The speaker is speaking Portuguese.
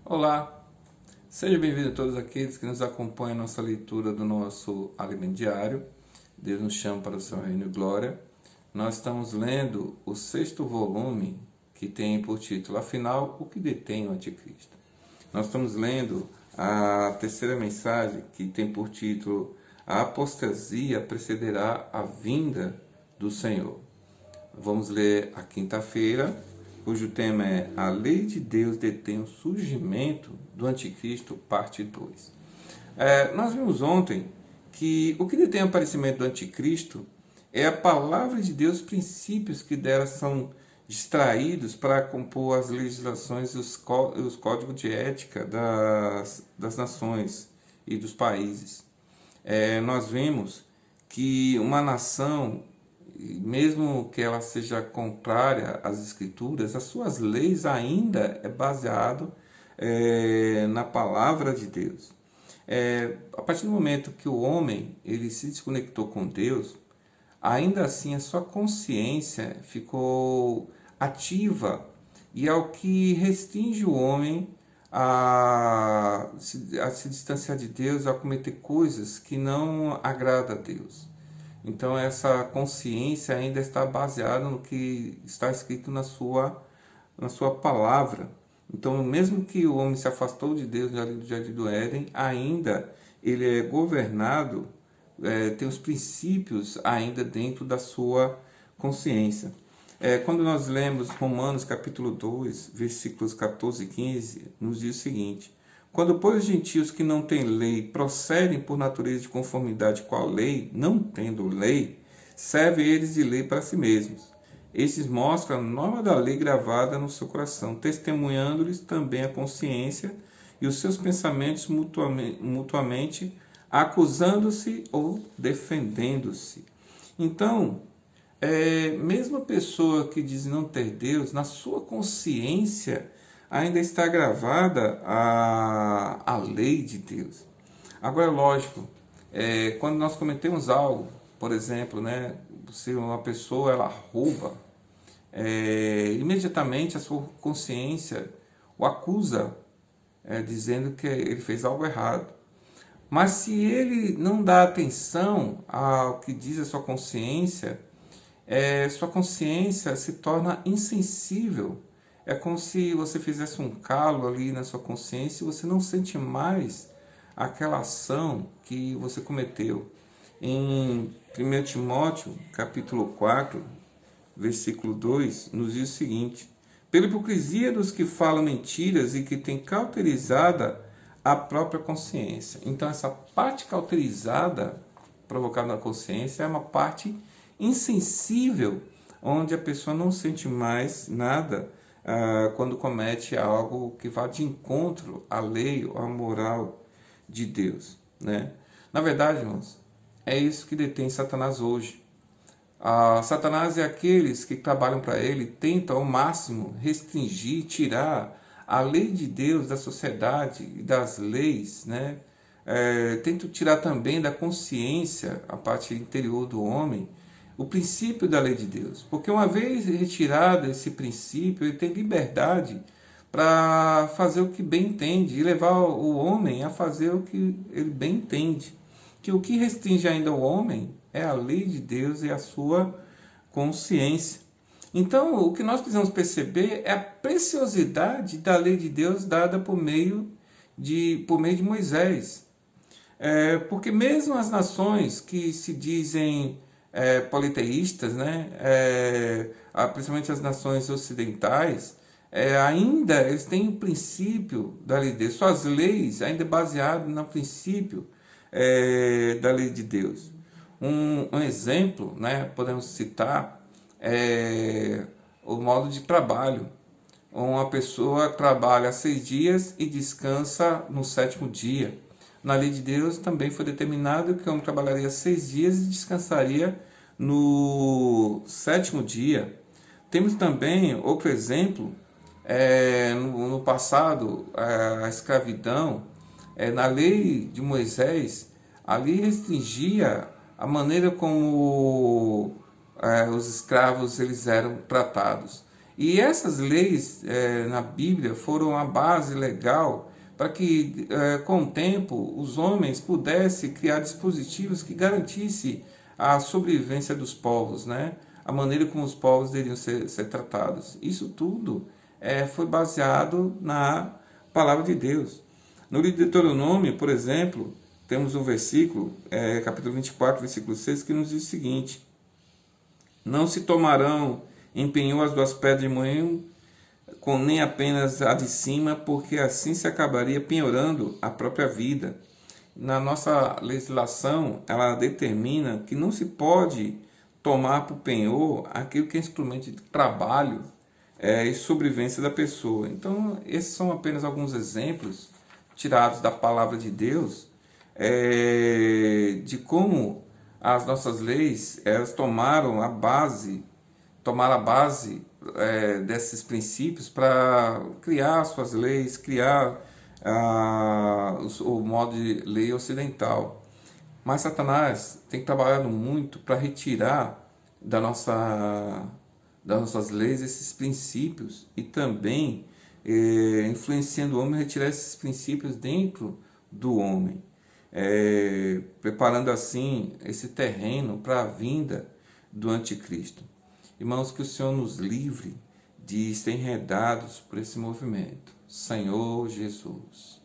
Olá, seja bem-vindo a todos aqueles que nos acompanham em nossa leitura do nosso alimento diário. Deus nos chama para o seu reino e glória. Nós estamos lendo o 6º volume, que tem por título, afinal, o que detém o anticristo. Nós estamos lendo a terceira mensagem, que tem por título, a apostasia precederá a vinda do Senhor. Vamos ler a quinta-feira, cujo tema é A Lei de Deus detém o surgimento do Anticristo, parte 2. Nós vimos ontem que o que detém o aparecimento do Anticristo é a palavra de Deus, os princípios que dela são extraídos para compor as legislações e os códigos de ética das nações e dos países. Nós vimos que uma nação, mesmo que ela seja contrária às escrituras, as suas leis ainda é baseado na palavra de Deus. A partir do momento que o homem ele se desconectou com Deus, ainda assim a sua consciência ficou ativa e é o que restringe o homem a se distanciar de Deus, a cometer coisas que não agradam a Deus. Então essa consciência ainda está baseada no que está escrito na sua palavra. Então mesmo que o homem se afastou de Deus do Jardim do Éden, ainda ele é governado, tem os princípios ainda dentro da sua consciência. Quando nós lemos Romanos capítulo 2, versículos 14 e 15, nos diz o seguinte: quando, pois, os gentios que não têm lei procedem por natureza de conformidade com a lei, não tendo lei, servem eles de lei para si mesmos. Estes mostram a norma da lei gravada no seu coração, testemunhando-lhes também a consciência e os seus pensamentos mutuamente acusando-se ou defendendo-se. Então, mesmo a pessoa que diz não ter Deus, na sua consciência ainda está gravada a lei de Deus. Agora, lógico, quando nós cometemos algo, por exemplo, se uma pessoa ela rouba, imediatamente a sua consciência o acusa, dizendo que ele fez algo errado. Mas se ele não dá atenção ao que diz a sua consciência se torna insensível. É como se você fizesse um calo ali na sua consciência e você não sente mais aquela ação que você cometeu. Em 1 Timóteo, capítulo 4, versículo 2, nos diz o seguinte: pela hipocrisia dos que falam mentiras e que têm cauterizada a própria consciência. Então, essa parte cauterizada, provocada na consciência, é uma parte insensível, onde a pessoa não sente mais nada quando comete algo que vá de encontro à lei ou à moral de Deus. Na verdade, irmãos, é isso que detém Satanás hoje. Satanás é aqueles que trabalham para ele, tentam ao máximo restringir, tirar a lei de Deus da sociedade e das leis, tentam tirar também da consciência, a parte interior do homem, o princípio da lei de Deus. Porque uma vez retirado esse princípio, ele tem liberdade para fazer o que bem entende e levar o homem a fazer o que ele bem entende. Que o que restringe ainda o homem é a lei de Deus e a sua consciência. Então, o que nós precisamos perceber é a preciosidade da lei de Deus dada por meio de Moisés. Porque mesmo as nações que se dizem politeístas, principalmente as nações ocidentais, ainda eles têm o princípio da lei de Deus. Suas leis ainda é baseado no princípio da lei de Deus. Um exemplo, podemos citar o modo de trabalho. Uma pessoa trabalha 6 dias e descansa no 7º dia. Na lei de Deus também foi determinado que o homem trabalharia 6 dias e descansaria no 7º dia. Temos também outro exemplo, no passado, a escravidão, na lei de Moisés, ali restringia a maneira como os escravos eles eram tratados. E essas leis na Bíblia foram a base legal para que, com o tempo, os homens pudessem criar dispositivos que garantissem a sobrevivência dos povos, né? A maneira como os povos deveriam ser tratados. Isso tudo foi baseado na palavra de Deus. No livro de Deuteronômio, por exemplo, temos um versículo, capítulo 24, versículo 6, que nos diz o seguinte: não se tomarão em penhor as duas pedras de moinho, com nem apenas a de cima, porque assim se acabaria penhorando a própria vida. Na nossa legislação, ela determina que não se pode tomar por penhor aquilo que é instrumento de trabalho e sobrevivência da pessoa. Então, esses são apenas alguns exemplos tirados da palavra de Deus de como as nossas leis elas tomaram a base desses princípios para criar suas leis, criar o modo de lei ocidental. Mas Satanás tem trabalhado muito para retirar das nossas leis esses princípios e também influenciando o homem a retirar esses princípios dentro do homem, preparando assim esse terreno para a vinda do anticristo. Irmãos, que o Senhor nos livre de ser enredados por esse movimento. Senhor Jesus.